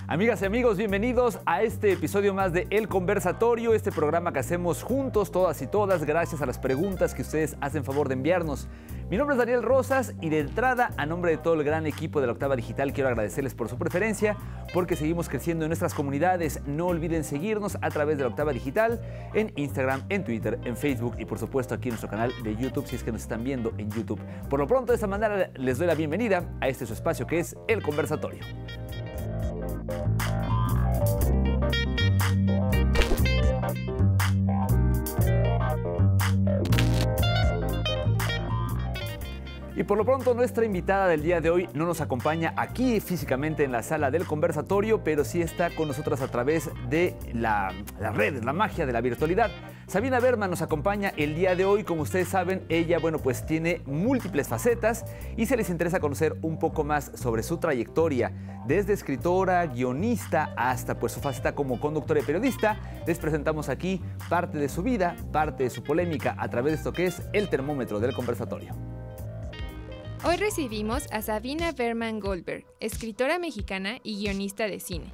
Amigas y amigos, bienvenidos a este episodio más de El Conversatorio, este programa que hacemos juntos, todas y todas, gracias a las preguntas que ustedes hacen favor de enviarnos. Mi nombre es Daniel Rosas y de entrada, a nombre de todo el gran equipo de La Octava Digital, quiero agradecerles por su preferencia, porque seguimos creciendo en nuestras comunidades. No olviden seguirnos a través de La Octava Digital en Instagram, en Twitter, en Facebook y por supuesto aquí en nuestro canal de YouTube, si es que nos están viendo en YouTube. Por lo pronto, de esta manera les doy la bienvenida a este su espacio que es El Conversatorio. Y por lo pronto, nuestra invitada del día de hoy no nos acompaña aquí físicamente en la sala del conversatorio, pero sí está con nosotros a través de las redes, la magia de la virtualidad. Sabina Berman nos acompaña el día de hoy. Como ustedes saben, ella, pues tiene múltiples facetas y si les interesa conocer un poco más sobre su trayectoria, desde escritora, guionista, hasta su faceta como conductora y periodista, les presentamos aquí parte de su vida, parte de su polémica a través de esto que es el termómetro del conversatorio. Hoy recibimos a Sabina Berman Goldberg, escritora mexicana y guionista de cine.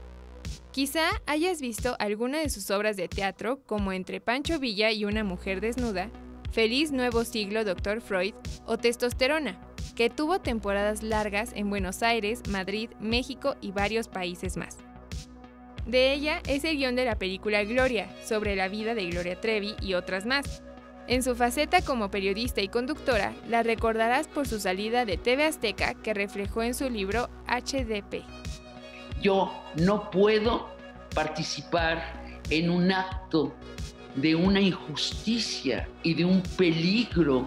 Quizá hayas visto alguna de sus obras de teatro, como Entre Pancho Villa y una mujer desnuda, Feliz Nuevo Siglo, Dr. Freud o Testosterona, que tuvo temporadas largas en Buenos Aires, Madrid, México y varios países más. De ella es el guión de la película Gloria, sobre la vida de Gloria Trevi y otras más. En su faceta como periodista y conductora, la recordarás por su salida de TV Azteca que reflejó en su libro HDP. Yo no puedo participar en un acto de una injusticia y de un peligro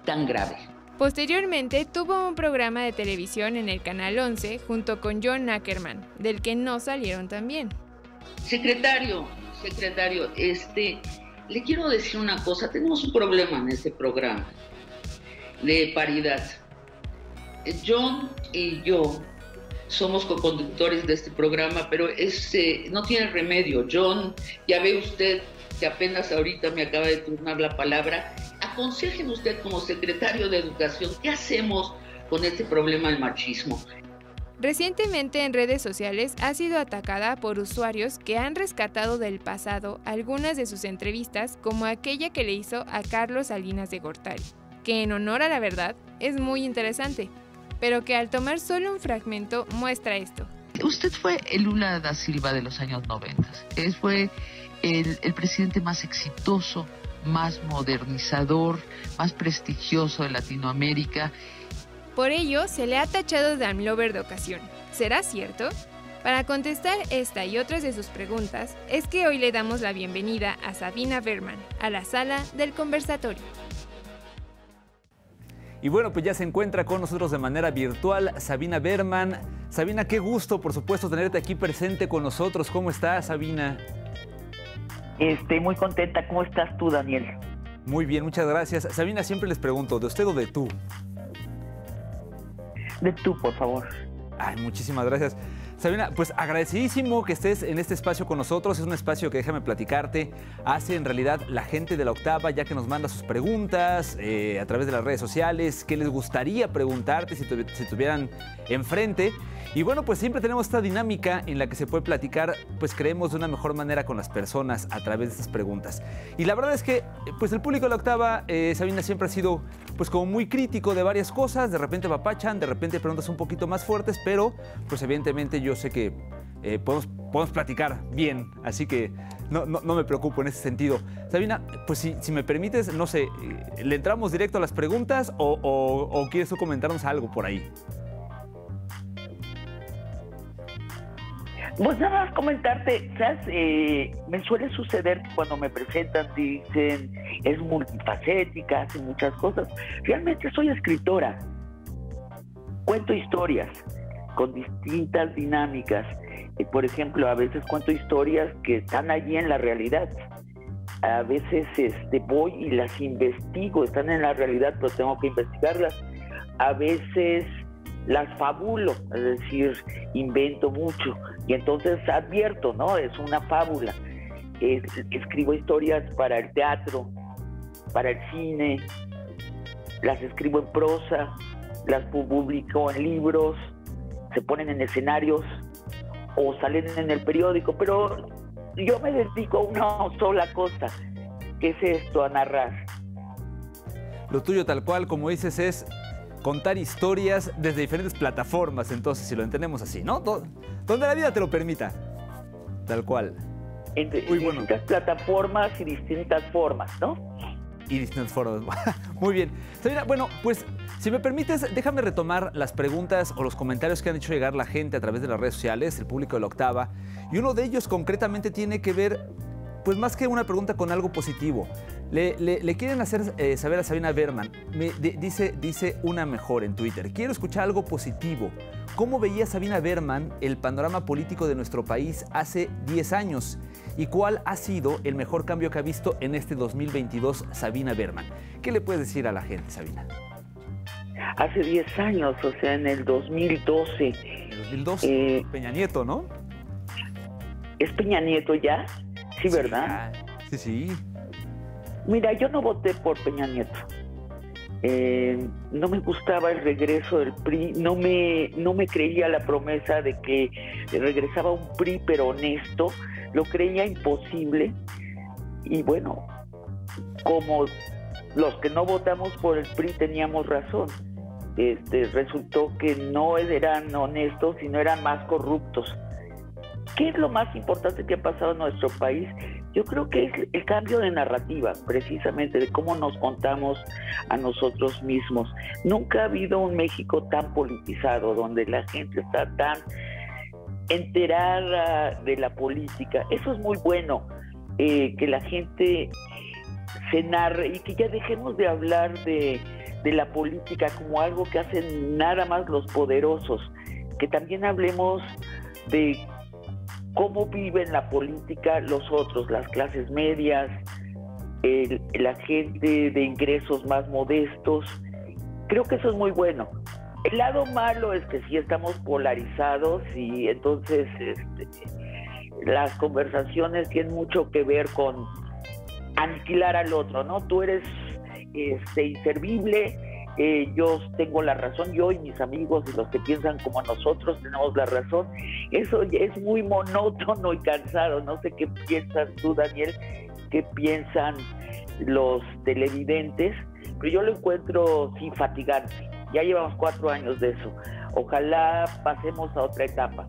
tan grave. Posteriormente tuvo un programa de televisión en el Canal 11 junto con John Ackerman, del que no salieron tan bien. Secretario, le quiero decir una cosa, tenemos un problema en este programa de paridad. John y yo somos coconductores de este programa, pero no tiene remedio. John, ya ve usted que apenas ahorita me acaba de turnar la palabra. Aconsejen usted como secretario de Educación, ¿qué hacemos con este problema del machismo? Recientemente en redes sociales ha sido atacada por usuarios que han rescatado del pasado algunas de sus entrevistas, como aquella que le hizo a Carlos Salinas de Gortari, que en honor a la verdad es muy interesante, pero que al tomar solo un fragmento muestra esto. Usted fue el Lula da Silva de los años 90. Fue el presidente más exitoso, más modernizador, más prestigioso de Latinoamérica. Por ello, se le ha tachado de AMLover de ocasión. ¿Será cierto? Para contestar esta y otras de sus preguntas, es que hoy le damos la bienvenida a Sabina Berman, a la sala del conversatorio. Y pues ya se encuentra con nosotros de manera virtual Sabina Berman. Sabina, qué gusto, por supuesto, tenerte aquí presente con nosotros. ¿Cómo estás, Sabina? Muy contenta. ¿Cómo estás tú, Daniel? Muy bien, muchas gracias. Sabina, siempre les pregunto, ¿de usted o de tú? De tú, por favor. Ay, muchísimas gracias. Sabina, agradecidísimo que estés en este espacio con nosotros. Es un espacio que, déjame platicarte, hace en realidad la gente de La Octava, ya que nos manda sus preguntas a través de las redes sociales, qué les gustaría preguntarte si tuvieran enfrente. Y siempre tenemos esta dinámica en la que se puede platicar, creemos de una mejor manera con las personas a través de estas preguntas. Y la verdad es que, el público de La Octava, Sabina, siempre ha sido, como muy crítico de varias cosas. De repente papachan, de repente preguntas un poquito más fuertes, pero, evidentemente yo sé que podemos platicar bien, así que no me preocupo en ese sentido. Sabina, si me permites, no sé, ¿le entramos directo a las preguntas o quieres tú comentarnos algo por ahí? Nada más comentarte, ¿sabes? Me suele suceder que cuando me presentan dicen es multifacética, hace muchas cosas. Realmente soy escritora, cuento historias con distintas dinámicas. Por ejemplo, a veces cuento historias que están allí en la realidad. A veces voy y las investigo, están en la realidad, pero tengo que investigarlas. A veces las fabulo, es decir, invento mucho y entonces advierto, ¿no? Es una fábula. Escribo historias para el teatro, para el cine, las escribo en prosa, las publico en libros, se ponen en escenarios o salen en el periódico, pero yo me dedico a una sola cosa, que es esto, a narrar. Lo tuyo, tal cual, como dices, es contar historias desde diferentes plataformas, entonces, si lo entendemos así, ¿no? Donde la vida te lo permita, tal cual. Entre distintas plataformas y distintas formas, ¿no? Y distintas formas. Muy bien. Sabina, bueno, pues si me permites, déjame retomar las preguntas o los comentarios que han hecho llegar la gente a través de las redes sociales, el público de La Octava. Y uno de ellos concretamente tiene que ver, pues más que una pregunta, con algo positivo. Le quieren hacer saber a Sabina Berman, dice una mejor en Twitter: quiero escuchar algo positivo. ¿Cómo veía Sabina Berman el panorama político de nuestro país hace 10 años? ¿Y cuál ha sido el mejor cambio que ha visto en este 2022 Sabina Berman? ¿Qué le puedes decir a la gente, Sabina? Hace 10 años, o sea, en el 2012. En el 2012, Peña Nieto, ¿no? ¿Es Peña Nieto ya? Sí, ¿verdad? Sí, sí. Mira, yo no voté por Peña Nieto. No me gustaba el regreso del PRI, no me creía la promesa de que regresaba un PRI pero honesto, lo creía imposible. Y bueno, como los que no votamos por el PRI teníamos razón, resultó que no eran honestos, sino eran más corruptos. ¿Qué es lo más importante que ha pasado en nuestro país? Yo creo que es el cambio de narrativa, precisamente, de cómo nos contamos a nosotros mismos. Nunca ha habido un México tan politizado, donde la gente está tan enterada de la política. Eso es muy bueno, que la gente se narre y que ya dejemos de hablar de la política como algo que hacen nada más los poderosos, que también hablemos de cómo viven la política los otros, las clases medias, la gente de ingresos más modestos. Creo que eso es muy bueno. El lado malo es que sí estamos polarizados y entonces las conversaciones tienen mucho que ver con aniquilar al otro, ¿no? Tú eres inservible, yo tengo la razón, yo y mis amigos y los que piensan como nosotros tenemos la razón. Eso es muy monótono y cansado. No sé qué piensas tú, Daniel, qué piensan los televidentes, pero yo lo encuentro sí fatigante. Ya llevamos 4 años de eso. Ojalá pasemos a otra etapa.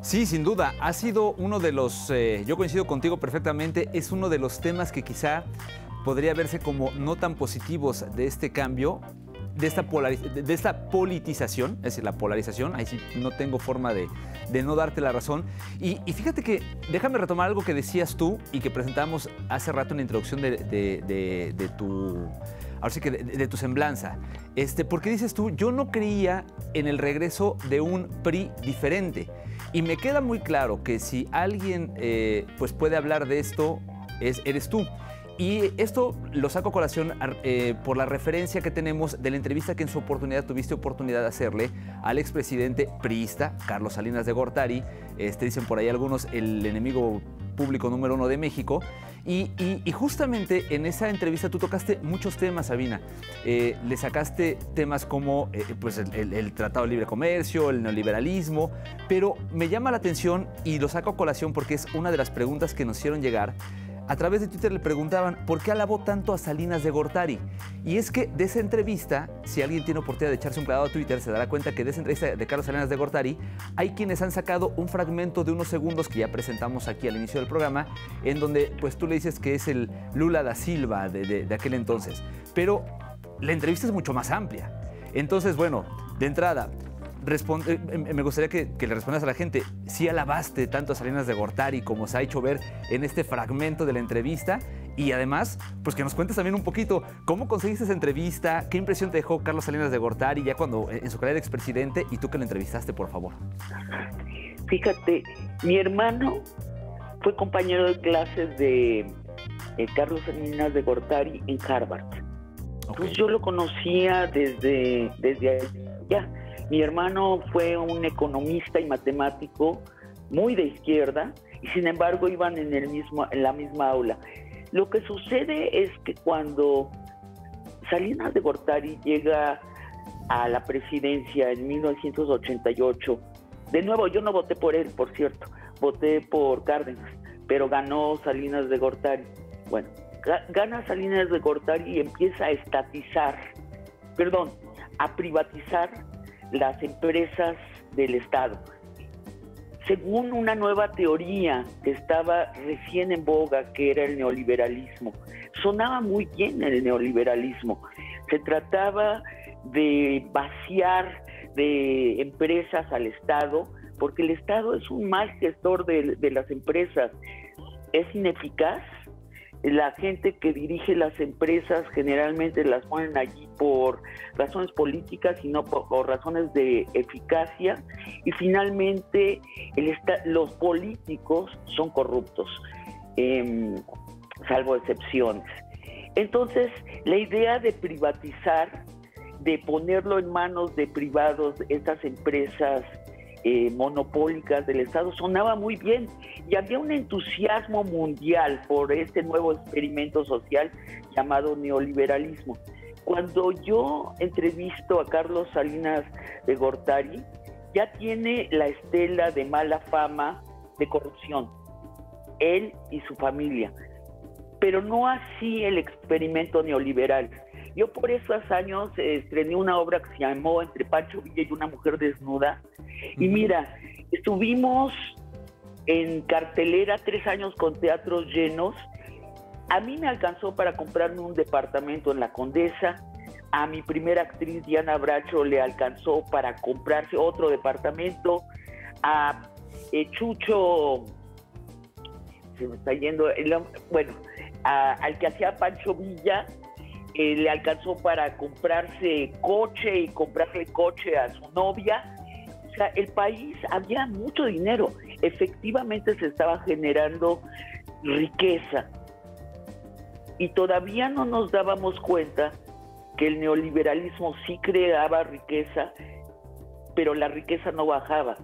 Sí, sin duda, ha sido uno de los, yo coincido contigo perfectamente, es uno de los temas que quizá podría verse como no tan positivos de este cambio, de esta politización, es decir, la polarización. Ahí sí no tengo forma de no darte la razón. Y fíjate que, déjame retomar algo que decías tú y que presentamos hace rato en la introducción de tu semblanza. Porque dices tú, yo no creía en el regreso de un PRI diferente. Y me queda muy claro que si alguien pues puede hablar de esto, eres tú. Y esto lo saco a colación por la referencia que tenemos de la entrevista que en su oportunidad tuviste oportunidad de hacerle al expresidente priista, Carlos Salinas de Gortari. Dicen por ahí algunos, el enemigo público número 1 de México. Y justamente en esa entrevista tú tocaste muchos temas, Sabina. Le sacaste temas como pues el Tratado de Libre Comercio, el neoliberalismo, pero me llama la atención y lo saco a colación porque es una de las preguntas que nos hicieron llegar. A través de Twitter le preguntaban por qué alabó tanto a Salinas de Gortari. Y es que de esa entrevista, si alguien tiene oportunidad de echarse un clavado a Twitter, se dará cuenta que de esa entrevista de Carlos Salinas de Gortari hay quienes han sacado un fragmento de unos segundos que ya presentamos aquí al inicio del programa, en donde pues tú le dices que es el Lula da Silva de aquel entonces. Pero la entrevista es mucho más amplia. Entonces, bueno, de entrada, me gustaría que le respondas a la gente. ¿Sí alabaste tanto a Salinas de Gortari como se ha hecho ver en este fragmento de la entrevista? Y además, pues que nos cuentes también un poquito cómo conseguiste esa entrevista, qué impresión te dejó Carlos Salinas de Gortari ya cuando en su calidad de expresidente y tú que lo entrevistaste, por favor. Fíjate, mi hermano fue compañero de clases de Carlos Salinas de Gortari en Harvard. Okay. Entonces yo lo conocía desde allá. Mi hermano fue un economista y matemático muy de izquierda y sin embargo iban en la misma aula. Lo que sucede es que cuando Salinas de Gortari llega a la presidencia en 1988 De nuevo, yo no voté por él, por cierto, voté por Cárdenas, pero ganó Salinas de Gortari. Bueno, gana Salinas de Gortari y empieza a privatizar las empresas del Estado. Según una nueva teoría que estaba recién en boga, que era el neoliberalismo. Sonaba muy bien el neoliberalismo. Se trataba de vaciar de empresas al Estado, porque el Estado es un mal gestor de las empresas. Es ineficaz. La gente que dirige las empresas generalmente las ponen allí por razones políticas y no por razones de eficacia. Y finalmente los políticos son corruptos, salvo excepciones. Entonces, la idea de privatizar, de ponerlo en manos de privados, estas empresas monopólicas del Estado, sonaba muy bien y había un entusiasmo mundial por este nuevo experimento social llamado neoliberalismo. Cuando yo entrevisto a Carlos Salinas de Gortari, ya tiene la estela de mala fama de corrupción, él y su familia, pero no así el experimento neoliberal. Yo por esos años estrené una obra que se llamó Entre Pancho Villa y una mujer desnuda. Y mira, estuvimos en cartelera 3 años con teatros llenos. A mí me alcanzó para comprarme un departamento en La Condesa. A mi primera actriz, Diana Bracho, le alcanzó para comprarse otro departamento. A Chucho, se me está yendo, al que hacía Pancho Villa, le alcanzó para comprarse coche y comprarle coche a su novia. O sea, el país, había mucho dinero, efectivamente se estaba generando riqueza y todavía no nos dábamos cuenta que el neoliberalismo sí creaba riqueza, pero la riqueza no bajaba.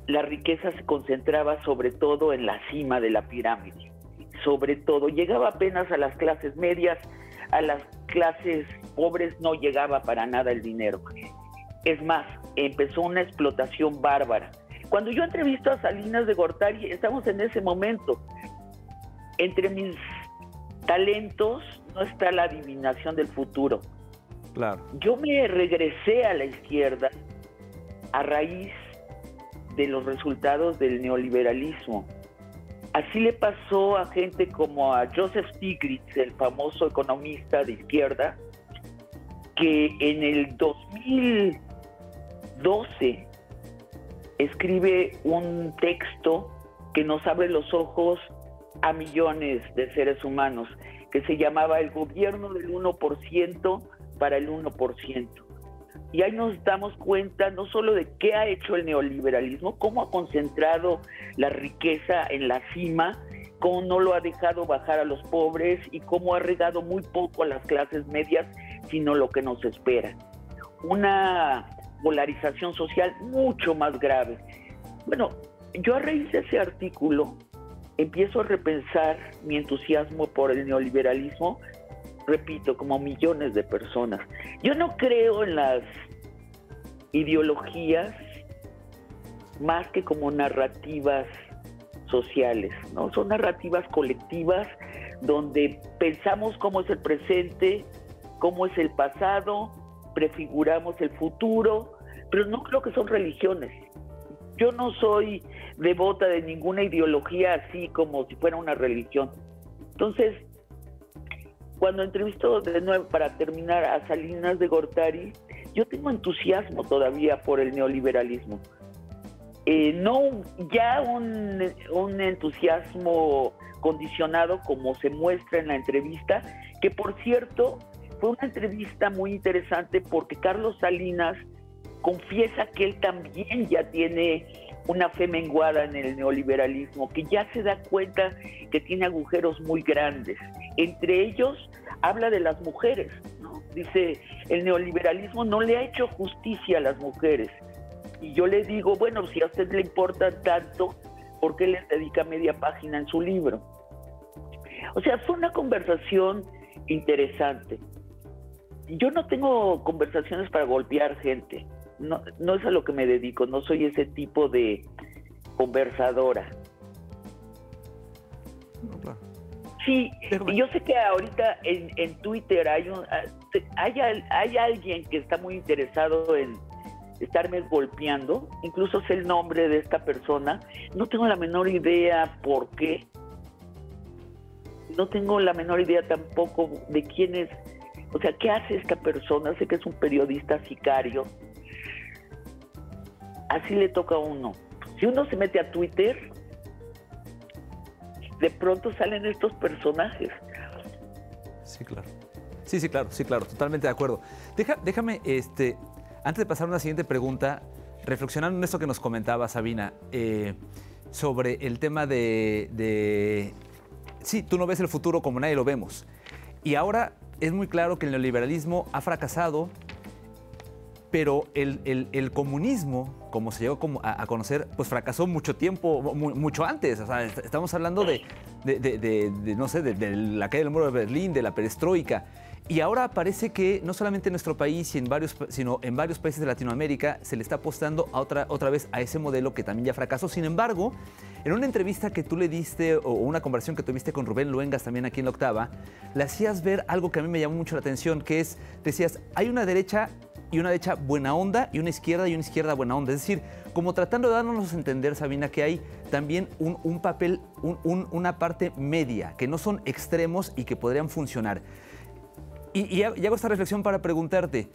La riqueza se concentraba sobre todo en la cima de la pirámide. Sobre todo, llegaba apenas a las clases medias, a las clases pobres no llegaba para nada el dinero. Es más, empezó una explotación bárbara. Cuando yo entrevisto a Salinas de Gortari, estamos en ese momento. Entre mis talentos no está la adivinación del futuro. Claro. Yo me regresé a la izquierda a raíz de los resultados del neoliberalismo. Así le pasó a gente como a Joseph Stiglitz, el famoso economista de izquierda, que en el 2012 escribe un texto que nos abre los ojos a millones de seres humanos, que se llamaba El gobierno del 1% para el 1%. Y ahí nos damos cuenta no solo de qué ha hecho el neoliberalismo, cómo ha concentrado la riqueza en la cima, cómo no lo ha dejado bajar a los pobres y cómo ha regado muy poco a las clases medias, sino lo que nos espera. Una polarización social mucho más grave. Bueno, yo a raíz de ese artículo empiezo a repensar mi entusiasmo por el neoliberalismo, repito, como millones de personas. Yo no creo en las ideologías más que como narrativas sociales, ¿no? Son narrativas colectivas donde pensamos cómo es el presente, cómo es el pasado, prefiguramos el futuro, pero no creo que son religiones. Yo no soy devota de ninguna ideología así como si fuera una religión. Entonces, cuando entrevisto de nuevo, para terminar, a Salinas de Gortari, yo tengo entusiasmo todavía por el neoliberalismo. No ya un entusiasmo condicionado como se muestra en la entrevista, que por cierto fue una entrevista muy interesante porque Carlos Salinas confiesa que él también ya tiene una fe menguada en el neoliberalismo, que ya se da cuenta que tiene agujeros muy grandes. Entre ellos habla de las mujeres, ¿no? Dice, el neoliberalismo no le ha hecho justicia a las mujeres. Y yo le digo, bueno, si a usted le importa tanto, ¿por qué les dedica media página en su libro? O sea, fue una conversación interesante. Yo no tengo conversaciones para golpear gente. no es a lo que me dedico, no soy ese tipo de conversadora. No, claro. Sí, Déjame. yo sé que ahorita en Twitter hay alguien que está muy interesado en estarme golpeando, incluso sé el nombre de esta persona, no tengo la menor idea por qué, no tengo la menor idea tampoco de quién es, o sea, qué hace esta persona, sé que es un periodista sicario, así le toca a uno. Si uno se mete a Twitter, de pronto salen estos personajes. Sí, claro. Sí, claro, totalmente de acuerdo. Déjame, antes de pasar a una siguiente pregunta, reflexionando en esto que nos comentaba Sabina, sobre el tema sí, tú no ves el futuro como nadie lo vemos. Y ahora es muy claro que el neoliberalismo ha fracasado, pero el comunismo, como se llegó a conocer, pues fracasó mucho tiempo, mucho antes. O sea, estamos hablando no sé, de la caída del muro de Berlín, de la perestroika. Y ahora parece que no solamente en nuestro país, sino en varios países de Latinoamérica se le está apostando otra vez a ese modelo que también ya fracasó. Sin embargo, en una entrevista que tú le diste o una conversación que tuviste con Rubén Luengas también aquí en La Octava, le hacías ver algo que a mí me llamó mucho la atención, que es, decías, hay una derecha y una derecha buena onda y una izquierda buena onda. Es decir, como tratando de darnos a entender, Sabina, que hay también un papel, una parte media, que no son extremos y que podrían funcionar. Y hago esta reflexión para preguntarte,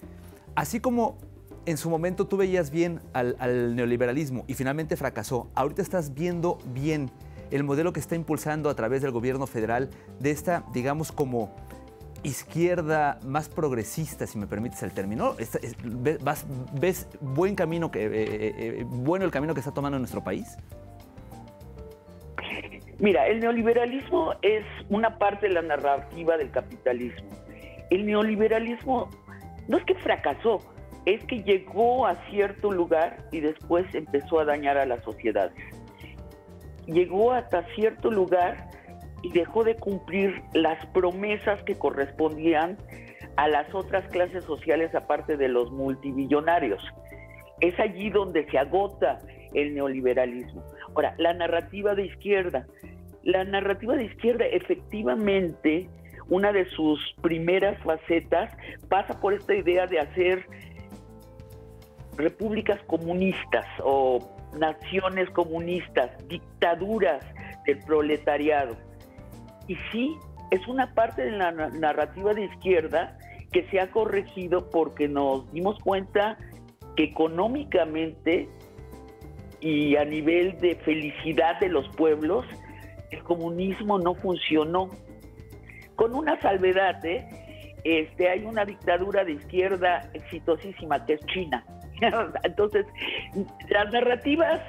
así como en su momento tú veías bien al neoliberalismo y finalmente fracasó, ahorita estás viendo bien el modelo que está impulsando a través del gobierno federal de esta, digamos, como izquierda más progresista, si me permites el término. ¿Ves buen camino bueno el camino que está tomando nuestro país? Mira, el neoliberalismo es una parte de la narrativa del capitalismo. El neoliberalismo no es que fracasó, es que llegó a cierto lugar y después empezó a dañar a las sociedades. Llegó hasta cierto lugar y dejó de cumplir las promesas que correspondían a las otras clases sociales aparte de los multimillonarios. Es allí donde se agota el neoliberalismo. Ahora, la narrativa de izquierda efectivamente, una de sus primeras facetas pasa por esta idea de hacer repúblicas comunistas o naciones comunistas, dictaduras del proletariado. Y sí, es una parte de la narrativa de izquierda que se ha corregido porque nos dimos cuenta que económicamente y a nivel de felicidad de los pueblos, el comunismo no funcionó. Con una salvedad, hay una dictadura de izquierda exitosísima que es China. Entonces, las narrativas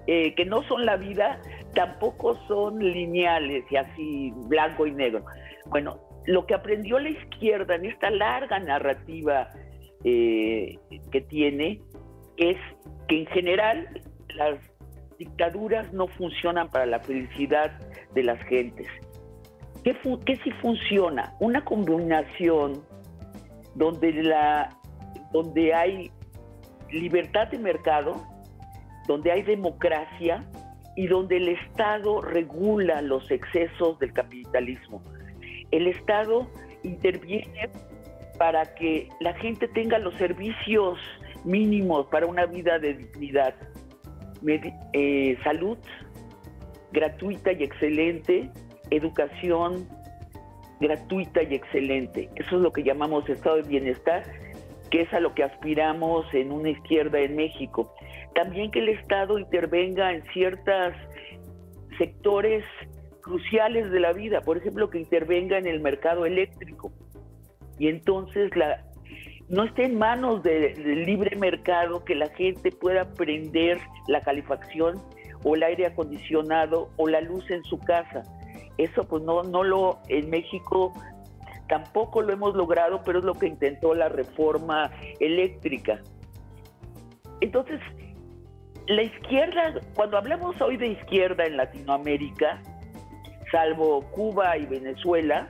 que no son la vida tampoco son lineales y así blanco y negro. Bueno, lo que aprendió la izquierda en esta larga narrativa que tiene es que en general las dictaduras no funcionan para la felicidad de las gentes. ¿Qué sí funciona? Una combinación donde hay libertad de mercado, donde hay democracia y donde el Estado regula los excesos del capitalismo. El Estado interviene para que la gente tenga los servicios mínimos para una vida de dignidad. Salud gratuita y excelente, educación gratuita y excelente. Eso es lo que llamamos estado de bienestar, que es a lo que aspiramos en una izquierda en México. También que el Estado intervenga en ciertos sectores cruciales de la vida, por ejemplo, que intervenga en el mercado eléctrico. Y entonces no esté en manos del libre mercado que la gente pueda prender la calefacción o el aire acondicionado o la luz en su casa. Eso pues en México tampoco lo hemos logrado, pero es lo que intentó la reforma eléctrica. Entonces, la izquierda, cuando hablamos hoy de izquierda en Latinoamérica, salvo Cuba y Venezuela,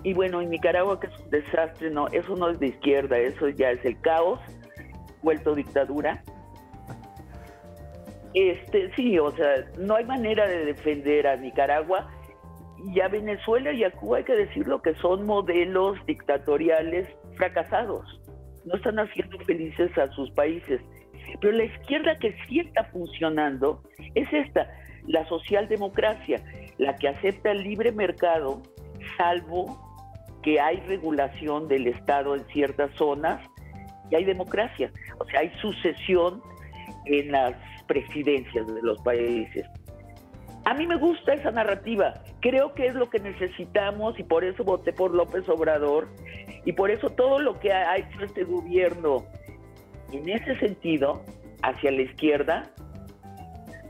y bueno, en Nicaragua, que es un desastre, no, eso no es de izquierda, eso ya es el caos vuelto dictadura. Sí, o sea, no hay manera de defender a Nicaragua, y a Venezuela y a Cuba hay que decirlo que son modelos dictatoriales fracasados. No están haciendo felices a sus países. Pero la izquierda que sí está funcionando es esta, la socialdemocracia, la que acepta el libre mercado, salvo que hay regulación del Estado en ciertas zonas y hay democracia. O sea, hay sucesión en las presidencias de los países. A mí me gusta esa narrativa, creo que es lo que necesitamos y por eso voté por López Obrador y por eso todo lo que ha hecho este gobierno en ese sentido, hacia la izquierda,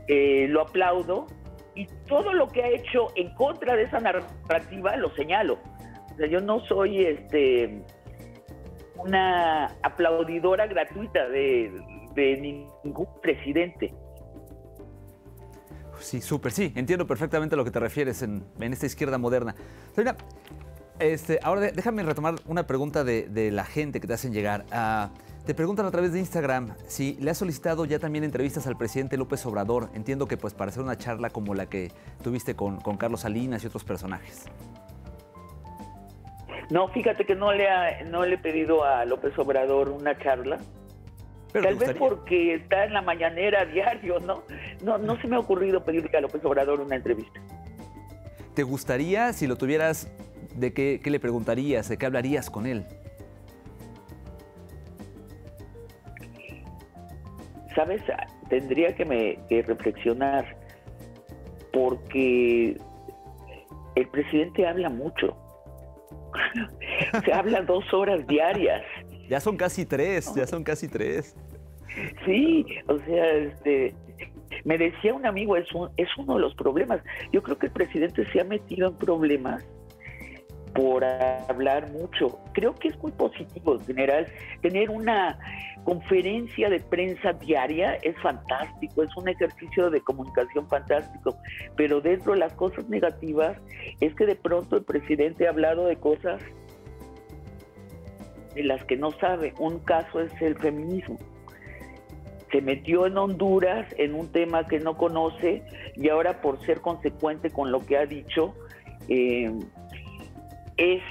lo aplaudo, y todo lo que ha hecho en contra de esa narrativa lo señalo. O sea, yo no soy una aplaudidora gratuita de ningún presidente. Sí, súper, sí, entiendo perfectamente a lo que te refieres en esta izquierda moderna. Sabina, ahora déjame retomar una pregunta de la gente que te hacen llegar. Te preguntan a través de Instagram si le has solicitado ya también entrevistas al presidente López Obrador. Entiendo que pues para hacer una charla como la que tuviste con Carlos Salinas y otros personajes. No, fíjate que no le he pedido a López Obrador una charla. Pero tal vez porque está en la mañanera a diario, ¿no? No se me ha ocurrido pedirle a López Obrador una entrevista. ¿Te gustaría, si lo tuvieras, de qué le preguntarías, de qué hablarías con él? ¿Sabes? Tendría que reflexionar, porque el presidente habla mucho. Se habla 2 horas diarias. Ya son casi 3, ya son casi 3. Sí, o sea, me decía un amigo, es uno de los problemas. Yo creo que el presidente se ha metido en problemas por hablar mucho. Creo que es muy positivo, en general, tener una conferencia de prensa diaria es fantástico, es un ejercicio de comunicación fantástico, pero dentro de las cosas negativas es que de pronto el presidente ha hablado de cosas de las que no sabe. Un caso es el feminismo. Se metió en Honduras en un tema que no conoce y ahora, por ser consecuente con lo que ha dicho, es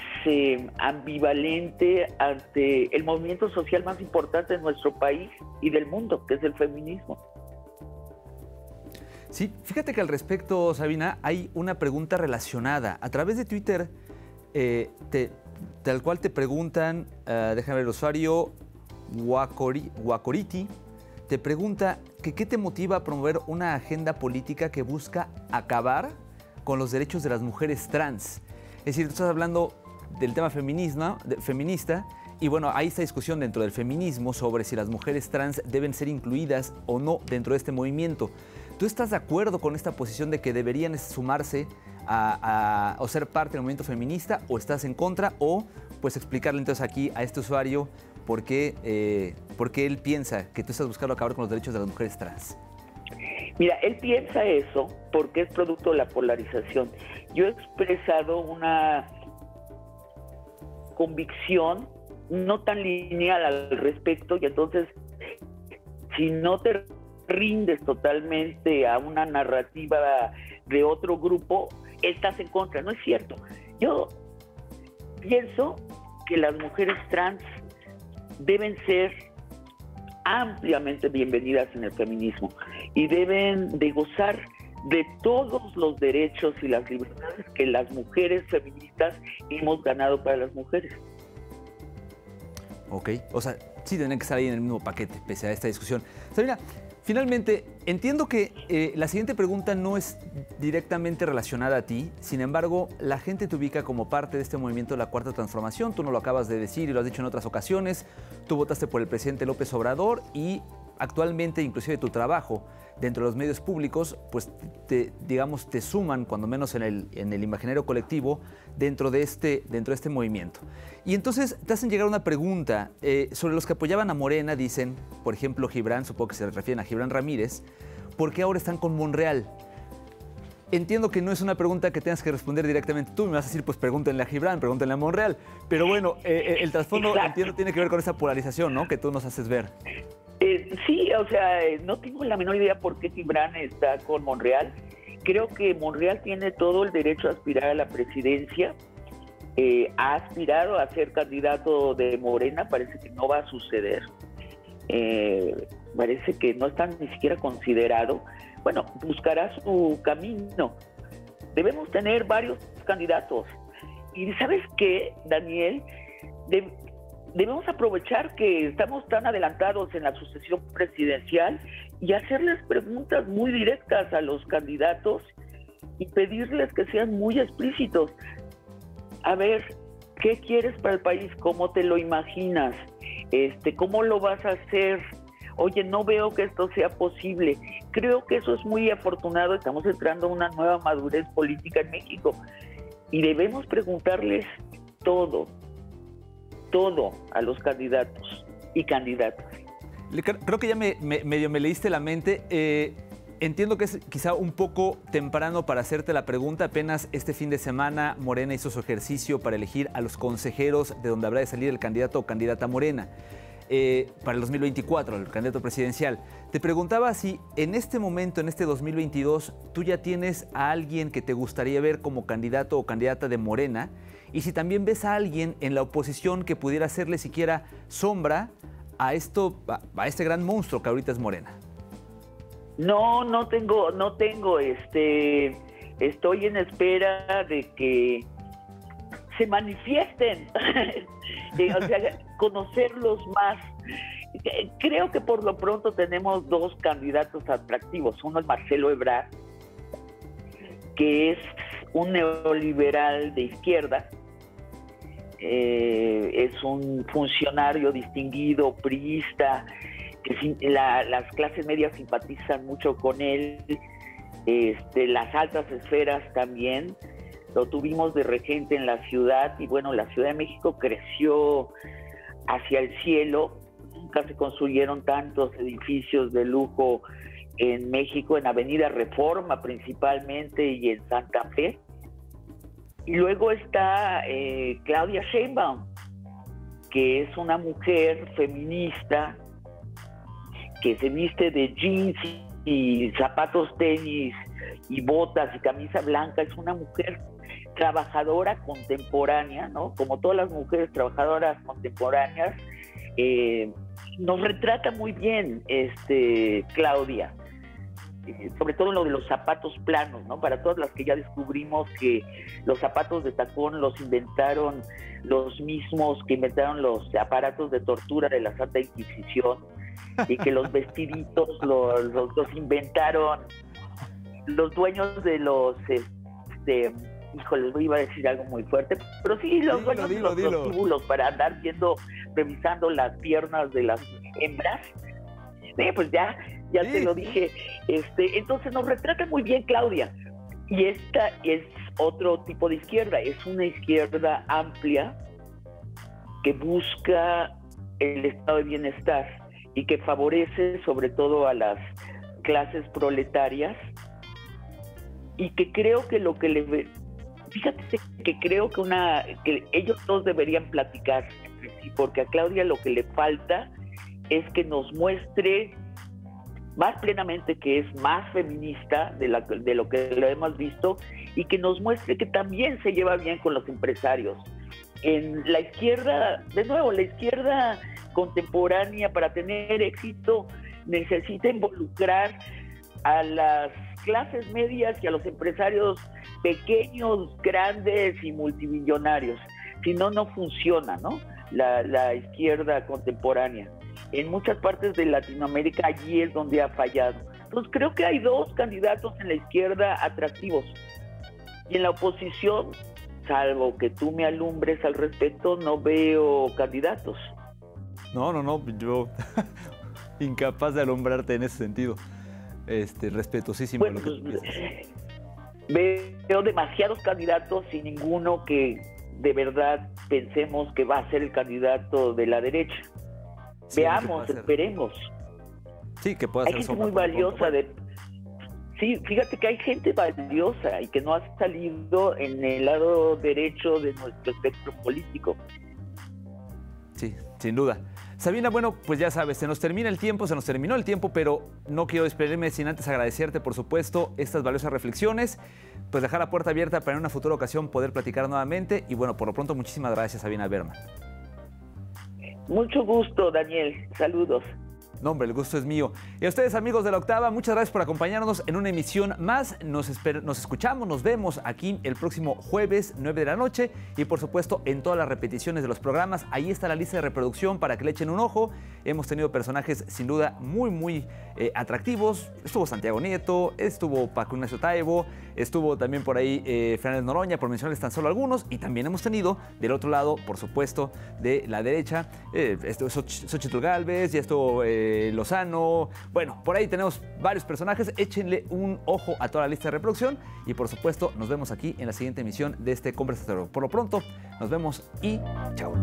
ambivalente ante el movimiento social más importante de nuestro país y del mundo, que es el feminismo. Sí, fíjate que al respecto, Sabina, hay una pregunta relacionada. A través de Twitter, tal cual te preguntan, déjame ver el usuario, Wakoriti, te pregunta que qué te motiva a promover una agenda política que busca acabar con los derechos de las mujeres trans. Es decir, tú estás hablando del tema feminista, y bueno, hay esta discusión dentro del feminismo sobre si las mujeres trans deben ser incluidas o no dentro de este movimiento. ¿Tú estás de acuerdo con esta posición de que deberían sumarse o ser parte del movimiento feminista, o estás en contra? O pues explicarle entonces aquí a este usuario por qué él piensa que tú estás buscando acabar con los derechos de las mujeres trans. Mira, él piensa eso porque es producto de la polarización. Yo he expresado una convicción no tan lineal al respecto, y entonces, si no te rindes totalmente a una narrativa de otro grupo, estás en contra. No es cierto. Yo pienso que las mujeres trans deben ser ampliamente bienvenidas en el feminismo y deben de gozar de todos los derechos y las libertades que las mujeres feministas hemos ganado para las mujeres. Ok, o sea, sí tienen que estar ahí en el mismo paquete, pese a esta discusión. Sabina, finalmente, entiendo que la siguiente pregunta no es directamente relacionada a ti, sin embargo, la gente te ubica como parte de este movimiento de la Cuarta Transformación. Tú no lo acabas de decir y lo has dicho en otras ocasiones. Tú votaste por el presidente López Obrador y actualmente, inclusive tu trabajo dentro de los medios públicos, pues te suman, cuando menos en el imaginario colectivo, dentro de este movimiento. Y entonces te hacen llegar una pregunta sobre los que apoyaban a Morena, dicen, por ejemplo, Gibran, supongo que se refieren a Gibran Ramírez, ¿por qué ahora están con Monreal? Entiendo que no es una pregunta que tengas que responder directamente tú. Me vas a decir, pues pregúntenle a Gibran, pregúntenle a Monreal. Pero bueno, el trasfondo, Exacto. entiendo, tiene que ver con esa polarización, ¿no? Que tú nos haces ver. Sí, o sea, no tengo la menor idea por qué Gibran está con Monreal. Creo que Monreal tiene todo el derecho a aspirar a la presidencia. Ha aspirado a ser candidato de Morena, parece que no va a suceder. Parece que no está ni siquiera considerado. Bueno, buscará su camino. Debemos tener varios candidatos. Y ¿sabes qué, Daniel? Debemos aprovechar que estamos tan adelantados en la sucesión presidencial y hacerles preguntas muy directas a los candidatos y pedirles que sean muy explícitos. A ver, ¿qué quieres para el país? ¿Cómo te lo imaginas? ¿Cómo lo vas a hacer? Oye, no veo que esto sea posible. Creo que eso es muy afortunado. Estamos entrando a una nueva madurez política en México y debemos preguntarles todo a los candidatos y candidatas. Creo que ya medio me leíste la mente. Entiendo que es quizá un poco temprano para hacerte la pregunta. Apenas este fin de semana Morena hizo su ejercicio para elegir a los consejeros de donde habrá de salir el candidato o candidata Morena para el 2024, el candidato presidencial. Te preguntaba si en este momento, en este 2022, tú ya tienes a alguien que te gustaría ver como candidato o candidata de Morena y si también ves a alguien en la oposición que pudiera hacerle siquiera sombra a este gran monstruo que ahorita es Morena. No tengo, estoy en espera de que se manifiesten, o sea, conocerlos más. Creo que por lo pronto tenemos dos candidatos atractivos. Uno es Marcelo Ebrard, que es un neoliberal de izquierda, es un funcionario distinguido, priista, que las clases medias simpatizan mucho con él, las altas esferas también. Lo tuvimos de regente en la ciudad y bueno, la Ciudad de México creció hacia el cielo. Nunca se construyeron tantos edificios de lujo en México, en Avenida Reforma principalmente y en Santa Fe. Y luego está Claudia Sheinbaum, que es una mujer feminista que se viste de jeans y zapatos tenis y botas y camisa blanca. Es una mujer trabajadora contemporánea, ¿no? Como todas las mujeres trabajadoras contemporáneas, nos retrata muy bien Claudia, sobre todo en lo de los zapatos planos, ¿no? Para todas las que ya descubrimos que los zapatos de tacón los inventaron los mismos que inventaron los aparatos de tortura de la Santa Inquisición y que los vestiditos los inventaron los dueños de los híjole, iba a decir algo muy fuerte, pero sí, los dueños de los prostíbulos para andar revisando las piernas de las hembras. Pues ya te lo dije. Entonces nos retrata muy bien Claudia. Y esta es otro tipo de izquierda, es una izquierda amplia que busca el estado de bienestar y que favorece sobre todo a las clases proletarias, y que creo que lo que fíjate que creo que ellos dos deberían platicar entre sí, porque a Claudia lo que le falta es que nos muestre más plenamente que es más feminista de lo que lo hemos visto, y que nos muestre que también se lleva bien con los empresarios. En la izquierda, de nuevo, la izquierda contemporánea para tener éxito necesita involucrar a las clases medias y a los empresarios pequeños, grandes y multimillonarios. Si no, no funciona, ¿no? La izquierda contemporánea. En muchas partes de Latinoamérica allí es donde ha fallado. Entonces creo que hay dos candidatos en la izquierda atractivos. Y en la oposición, salvo que tú me alumbres al respecto, no veo candidatos. No, yo incapaz de alumbrarte en ese sentido. Respetuosísimo. Bueno, lo que tú dices. Veo demasiados candidatos y ninguno que de verdad pensemos que va a ser el candidato de la derecha. Sí, Veamos, esperemos. Sí, que pueda ser Hay gente muy valiosa Sí, fíjate que hay gente valiosa y que no ha salido en el lado derecho de nuestro espectro político. Sí, sin duda. Sabina, bueno, pues ya sabes, se nos terminó el tiempo, pero no quiero despedirme sin antes agradecerte, por supuesto, estas valiosas reflexiones, pues dejar la puerta abierta para en una futura ocasión poder platicar nuevamente y bueno, por lo pronto, muchísimas gracias, Sabina Berman. Mucho gusto, Daniel. Saludos. No, hombre, el gusto es mío. Y a ustedes, amigos de La Octava, muchas gracias por acompañarnos en una emisión más. Nos escuchamos, nos vemos aquí el próximo jueves, 9 de la noche. Y por supuesto, en todas las repeticiones de los programas. Ahí está la lista de reproducción para que le echen un ojo. Hemos tenido personajes sin duda muy atractivos. Estuvo Santiago Nieto, estuvo Paco Ignacio Taibo, estuvo también por ahí Fernández Noroña, por mencionarles tan solo algunos. Y también hemos tenido del otro lado, por supuesto, de la derecha, Xochitl Gálvez, ya estuvo Lozano. Bueno, por ahí tenemos varios personajes. Échenle un ojo a toda la lista de reproducción y por supuesto nos vemos aquí en la siguiente emisión de este conversatorio. Por lo pronto, nos vemos y chao.